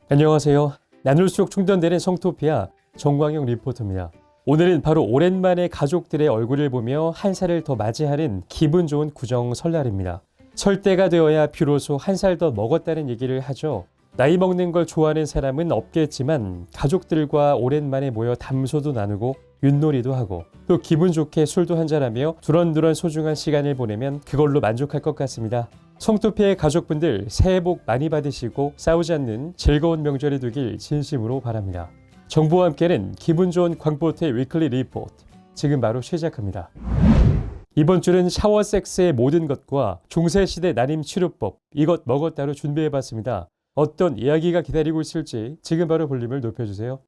안녕하세요. 나눌수록 충전되는 성토피아 정광용 리포터입니다. 오늘은 바로 오랜만에 가족들의 얼굴을 보며 한 살을 더 맞이하는 기분 좋은 구정 설날입니다. 설 때가 되어야 비로소 한 살 더 먹었다는 얘기를 하죠. 나이 먹는 걸 좋아하는 사람은 없겠지만 가족들과 오랜만에 모여 담소도 나누고 윷놀이도 하고 또 기분 좋게 술도 한잔하며 두런두런 소중한 시간을 보내면 그걸로 만족할 것 같습니다. 성토피아의 가족분들 새해 복 많이 받으시고 싸우지 않는 즐거운 명절이 되길 진심으로 바랍니다. 정부와 함께는 기분 좋은 광포트의 위클리 리포트 지금 바로 시작합니다. 이번 주는 샤워 섹스의 모든 것과 중세시대 난임 치료법 이것 먹었다로 준비해봤습니다. 어떤 이야기가 기다리고 있을지 지금 바로 볼륨을 높여주세요.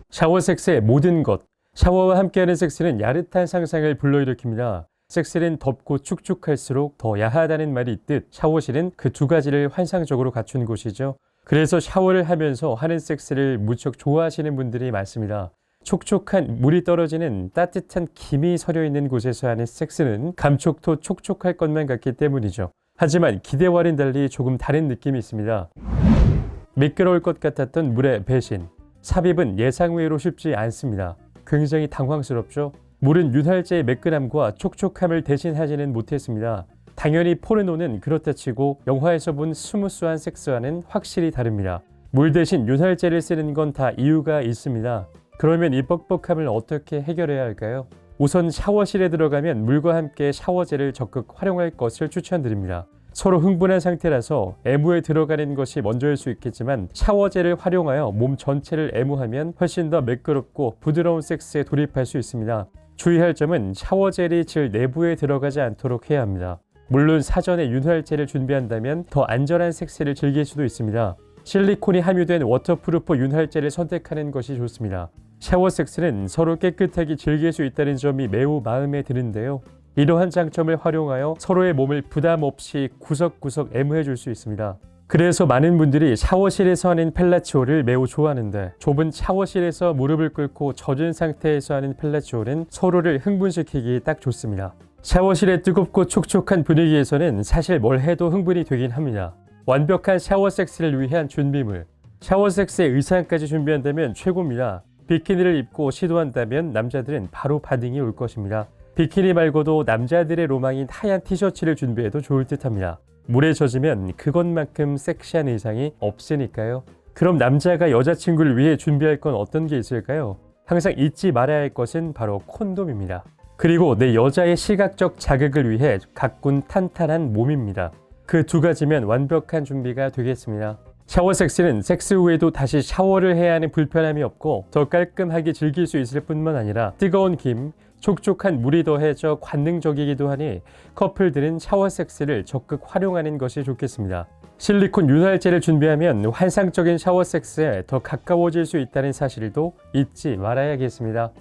샤워 섹스의 모든 것. 샤워와 함께하는 섹스는 야릇한 상상을 불러일으킵니다. 섹스는 덥고 축축할수록 더 야하다는 말이 있듯 샤워실은 그 두 가지를 환상적으로 갖춘 곳이죠. 그래서 샤워를 하면서 하는 섹스를 무척 좋아하시는 분들이 많습니다. 촉촉한 물이 떨어지는 따뜻한 김이 서려 있는 곳에서 하는 섹스는 감촉도 촉촉할 것만 같기 때문이죠. 하지만 기대와는 달리 조금 다른 느낌이 있습니다. 미끄러울 것 같았던 물의 배신. 삽입은 예상 외로 쉽지 않습니다. 굉장히 당황스럽죠. 물은 윤활제의 매끈함과 촉촉함을 대신하지는 못했습니다. 당연히 포르노는 그렇다 치고 영화에서 본 스무스한 섹스와는 확실히 다릅니다. 물 대신 윤활제를 쓰는 건 다 이유가 있습니다. 그러면 이 뻑뻑함을 어떻게 해결해야 할까요? 우선 샤워실에 들어가면 물과 함께 샤워젤을 적극 활용할 것을 추천드립니다. 서로 흥분한 상태라서 애무에 들어가는 것이 먼저일 수 있겠지만 샤워젤을 활용하여 몸 전체를 애무하면 훨씬 더 매끄럽고 부드러운 섹스에 돌입할 수 있습니다. 주의할 점은 샤워젤이 질 내부에 들어가지 않도록 해야 합니다. 물론 사전에 윤활제를 준비한다면 더 안전한 섹스를 즐길 수도 있습니다. 실리콘이 함유된 워터프루프 윤활제를 선택하는 것이 좋습니다. 샤워 섹스는 서로 깨끗하게 즐길 수 있다는 점이 매우 마음에 드는데요. 이러한 장점을 활용하여 서로의 몸을 부담 없이 구석구석 애무해 줄 수 있습니다. 그래서 많은 분들이 샤워실에서 하는 펠라치오를 매우 좋아하는데 좁은 샤워실에서 무릎을 꿇고 젖은 상태에서 하는 펠라치오는 서로를 흥분시키기 딱 좋습니다. 샤워실의 뜨겁고 촉촉한 분위기에서는 사실 뭘 해도 흥분이 되긴 합니다. 완벽한 샤워 섹스를 위한 준비물. 샤워 섹스의 의상까지 준비한다면 최고입니다. 비키니를 입고 시도한다면 남자들은 바로 반응이 올 것입니다. 비키니 말고도 남자들의 로망인 하얀 티셔츠를 준비해도 좋을 듯합니다. 물에 젖으면 그것만큼 섹시한 의상이 없으니까요. 그럼 남자가 여자친구를 위해 준비할 건 어떤 게 있을까요? 항상 잊지 말아야 할 것은 바로 콘돔입니다. 그리고 내 여자의 시각적 자극을 위해 가꾼 탄탄한 몸입니다. 그 두 가지면 완벽한 준비가 되겠습니다. 샤워 섹스는 섹스 후에도 다시 샤워를 해야 하는 불편함이 없고 더 깔끔하게 즐길 수 있을 뿐만 아니라 뜨거운 김, 촉촉한 물이 더해져 관능적이기도 하니 커플들은 샤워 섹스를 적극 활용하는 것이 좋겠습니다. 실리콘 윤활제를 준비하면 환상적인 샤워 섹스에 더 가까워질 수 있다는 사실도 잊지 말아야겠습니다.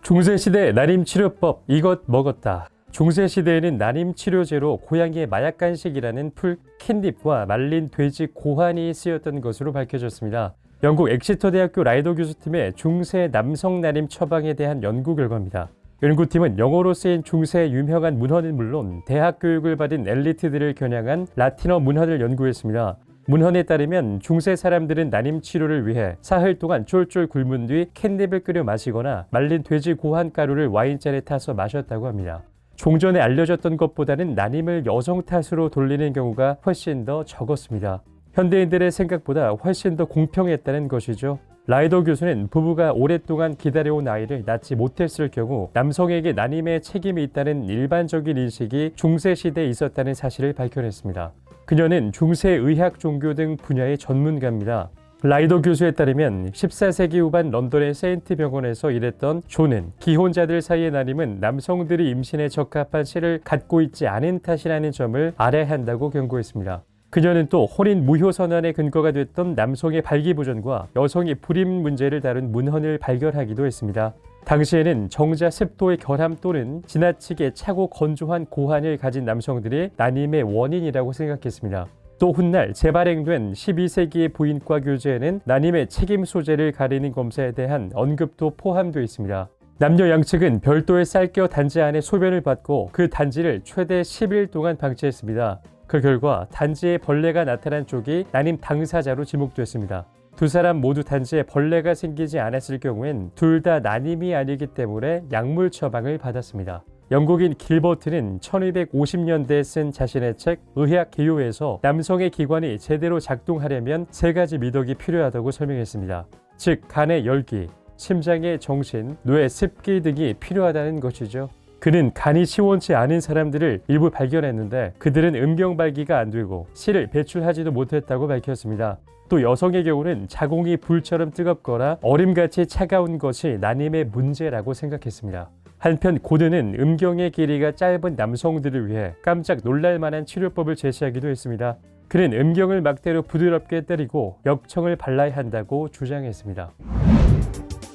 중세시대 난임치료법 이것 먹었다. 중세시대에는 난임치료제로 고양이의 마약 간식이라는 풀 캣닙과 말린 돼지 고환이 쓰였던 것으로 밝혀졌습니다. 영국 엑시터 대학교 라이더 교수팀의 중세 남성 난임 처방에 대한 연구 결과입니다. 연구팀은 영어로 쓰인 중세의 유명한 문헌은 물론 대학 교육을 받은 엘리트들을 겨냥한 라틴어 문헌을 연구했습니다. 문헌에 따르면 중세 사람들은 난임 치료를 위해 사흘 동안 쫄쫄 굶은 뒤 캣닙을 끓여 마시거나 말린 돼지 고환 가루를 와인잔에 타서 마셨다고 합니다. 종전에 알려졌던 것보다는 난임을 여성 탓으로 돌리는 경우가 훨씬 더 적었습니다. 현대인들의 생각보다 훨씬 더 공평했다는 것이죠. 라이더 교수는 부부가 오랫동안 기다려온 아이를 낳지 못했을 경우 남성에게 난임의 책임이 있다는 일반적인 인식이 중세시대에 있었다는 사실을 밝혀냈습니다. 그녀는 중세의학 종교 등 분야의 전문가입니다. 라이더 교수에 따르면 14세기 후반 런던의 세인트 병원에서 일했던 존은 기혼자들 사이의 난임은 남성들이 임신에 적합한 씨를 갖고 있지 않은 탓이라는 점을 알아야 한다고 경고했습니다. 그녀는 또 혼인 무효 선언의 근거가 됐던 남성의 발기부전과 여성의 불임 문제를 다룬 문헌을 발견하기도 했습니다. 당시에는 정자 습도의 결함 또는 지나치게 차고 건조한 고환을 가진 남성들이 난임의 원인이라고 생각했습니다. 또 훗날 재발행된 12세기의 부인과 교재에는 난임의 책임 소재를 가리는 검사에 대한 언급도 포함되어 있습니다. 남녀 양측은 별도의 쌀겨 단지 안에 소변을 받고 그 단지를 최대 10일 동안 방치했습니다. 그 결과 단지에 벌레가 나타난 쪽이 난임 당사자로 지목됐습니다. 두 사람 모두 단지에 벌레가 생기지 않았을 경우엔 둘 다 난임이 아니기 때문에 약물 처방을 받았습니다. 영국인 길버트는 1250년대에 쓴 자신의 책 의학 기호에서 남성의 기관이 제대로 작동하려면 세 가지 미덕이 필요하다고 설명했습니다. 즉 간의 열기, 심장의 정신, 뇌의 습기 등이 필요하다는 것이죠. 그는 간이 시원치 않은 사람들을 일부 발견했는데 그들은 음경발기가 안 되고 씨를 배출하지도 못했다고 밝혔습니다. 또 여성의 경우는 자궁이 불처럼 뜨겁거나 얼음같이 차가운 것이 난임의 문제라고 생각했습니다. 한편 고드는 음경의 길이가 짧은 남성들을 위해 깜짝 놀랄만한 치료법을 제시하기도 했습니다. 그는 음경을 막대로 부드럽게 때리고 역청을 발라야 한다고 주장했습니다.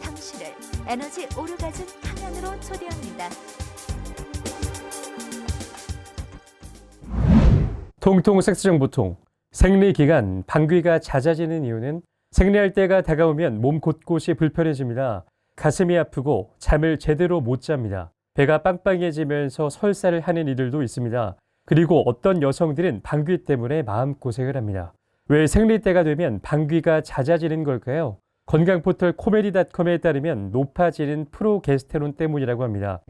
당신을 에너지 오르가즘 강연으로 초대합니다. 통통 섹스정보통. 생리기간 방귀가 잦아지는 이유는 생리할 때가 다가오면 몸 곳곳이 불편해집니다. 가슴이 아프고 잠을 제대로 못 잡니다. 배가 빵빵해지면서 설사를 하는 이들도 있습니다. 그리고 어떤 여성들은 방귀 때문에 마음고생을 합니다. 왜 생리 때가 되면 방귀가 잦아지는 걸까요? 건강포털 코메디닷컴에 따르면 높아지는 프로게스테론 때문이라고 합니다.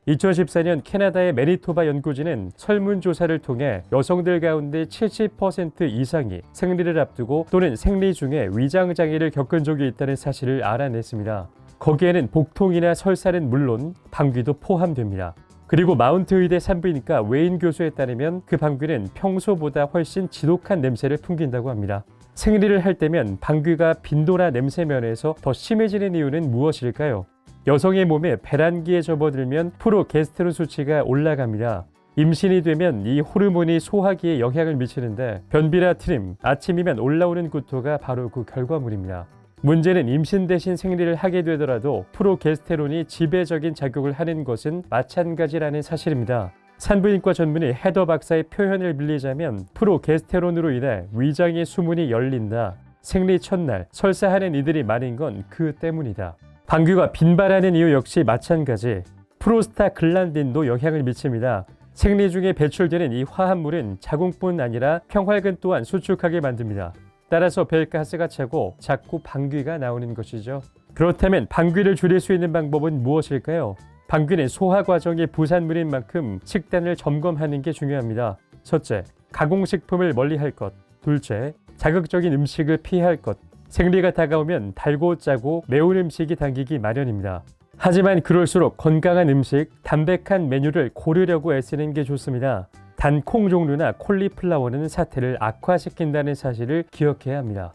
2014년 캐나다의 매니토바 연구진은 설문조사를 통해 여성들 가운데 70% 이상이 생리를 앞두고 또는 생리 중에 위장장애를 겪은 적이 있다는 사실을 알아냈습니다. 거기에는 복통이나 설사는 물론 방귀도 포함됩니다. 그리고 마운트 의대 산부인과 웨인 교수에 따르면 그 방귀는 평소보다 훨씬 지독한 냄새를 풍긴다고 합니다. 생리를 할 때면 방귀가 빈도나 냄새 면에서 더 심해지는 이유는 무엇일까요? 여성의 몸에 배란기에 접어들면 프로게스테론 수치가 올라갑니다. 임신이 되면 이 호르몬이 소화기에 영향을 미치는데 변비나 트림, 아침이면 올라오는 구토가 바로 그 결과물입니다. 문제는 임신 대신 생리를 하게 되더라도 프로게스테론이 지배적인 작용을 하는 것은 마찬가지라는 사실입니다. 산부인과 전문의 헤더 박사의 표현을 빌리자면 프로게스테론으로 인해 위장의 수문이 열린다. 생리 첫날 설사하는 이들이 많은 건 그 때문이다. 방귀가 빈발하는 이유 역시 마찬가지. 프로스타글란딘도 영향을 미칩니다. 생리 중에 배출되는 이 화합물은 자궁뿐 아니라 평활근 또한 수축하게 만듭니다. 따라서 배에 가스가 차고 자꾸 방귀가 나오는 것이죠. 그렇다면 방귀를 줄일 수 있는 방법은 무엇일까요? 방귀는 소화 과정의 부산물인 만큼 식단을 점검하는 게 중요합니다. 첫째, 가공식품을 멀리할 것. 둘째, 자극적인 음식을 피할 것. 생리가 다가오면 달고 짜고 매운 음식이 당기기 마련입니다. 하지만 그럴수록 건강한 음식, 담백한 메뉴를 고르려고 애쓰는 게 좋습니다. 단 콩 종류나 콜리플라워는 사태를 악화시킨다는 사실을 기억해야 합니다.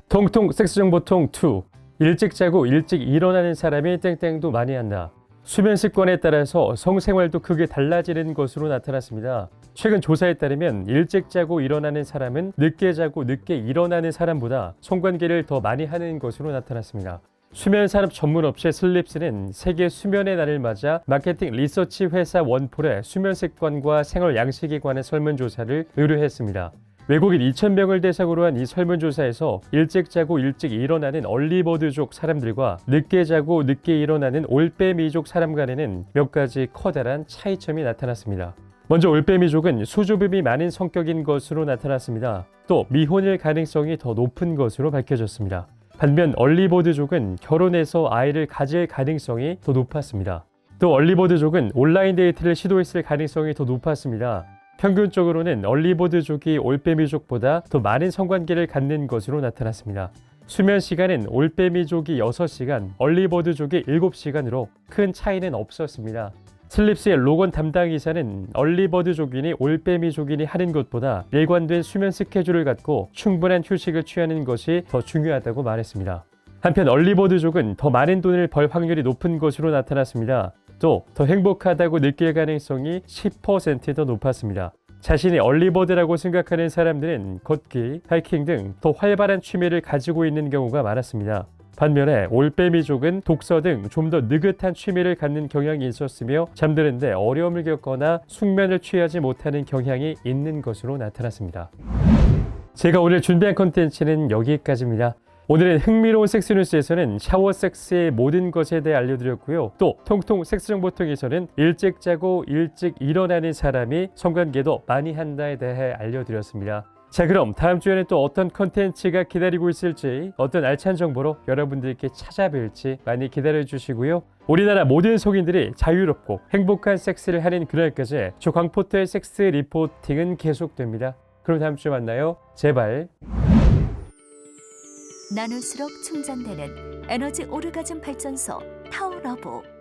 통통 섹스정보통 2. 일찍 자고 일찍 일어나는 사람이 땡땡도 많이 한다. 수면 습관에 따라서 성생활도 크게 달라지는 것으로 나타났습니다. 최근 조사에 따르면 일찍 자고 일어나는 사람은 늦게 자고 늦게 일어나는 사람보다 성관계를 더 많이 하는 것으로 나타났습니다. 수면 산업 전문 업체 슬립스는 세계 수면의 날을 맞아 마케팅 리서치 회사 원폴의 수면 습관과 생활 양식에 관한 설문조사를 의뢰했습니다. 외국인 2,000명을 대상으로 한 이 설문조사에서 일찍 자고 일찍 일어나는 얼리버드족 사람들과 늦게 자고 늦게 일어나는 올빼미족 사람 간에는 몇 가지 커다란 차이점이 나타났습니다. 먼저 올빼미족은 수줍음이 많은 성격인 것으로 나타났습니다. 또 미혼일 가능성이 더 높은 것으로 밝혀졌습니다. 반면 얼리버드족은 결혼해서 아이를 가질 가능성이 더 높았습니다. 또 얼리버드족은 온라인 데이트를 시도했을 가능성이 더 높았습니다. 평균적으로는 얼리버드족이 올빼미족보다 더 많은 성관계를 갖는 것으로 나타났습니다. 수면 시간은 올빼미족이 6시간, 얼리버드족이 7시간으로 큰 차이는 없었습니다. 슬립스의 로건 담당이사는 얼리버드족인이 올빼미족인이 하는 것보다 일관된 수면 스케줄을 갖고 충분한 휴식을 취하는 것이 더 중요하다고 말했습니다. 한편 얼리버드족은 더 많은 돈을 벌 확률이 높은 것으로 나타났습니다. 또 더 행복하다고 느낄 가능성이 10% 더 높았습니다. 자신이 얼리버드라고 생각하는 사람들은 걷기, 하이킹 등 더 활발한 취미를 가지고 있는 경우가 많았습니다. 반면에 올빼미족은 독서 등 좀 더 느긋한 취미를 갖는 경향이 있었으며 잠드는데 어려움을 겪거나 숙면을 취하지 못하는 경향이 있는 것으로 나타났습니다. 제가 오늘 준비한 콘텐츠는 여기까지입니다. 오늘은 흥미로운 섹스 뉴스에서는 샤워 섹스의 모든 것에 대해 알려드렸고요. 또 통통 섹스 정보통에서는 일찍 자고 일찍 일어나는 사람이 성관계도 많이 한다에 대해 알려드렸습니다. 자, 그럼 다음 주에는 또 어떤 컨텐츠가 기다리고 있을지, 어떤 알찬 정보로 여러분들께 찾아뵐지 많이 기다려주시고요. 우리나라 모든 성인들이 자유롭고 행복한 섹스를 하는 그날까지 조광포터의 섹스 리포팅은 계속됩니다. 그럼 다음 주에 만나요. 제발. 나눌수록 충전되는 에너지 오르가즘 발전소 타워러브.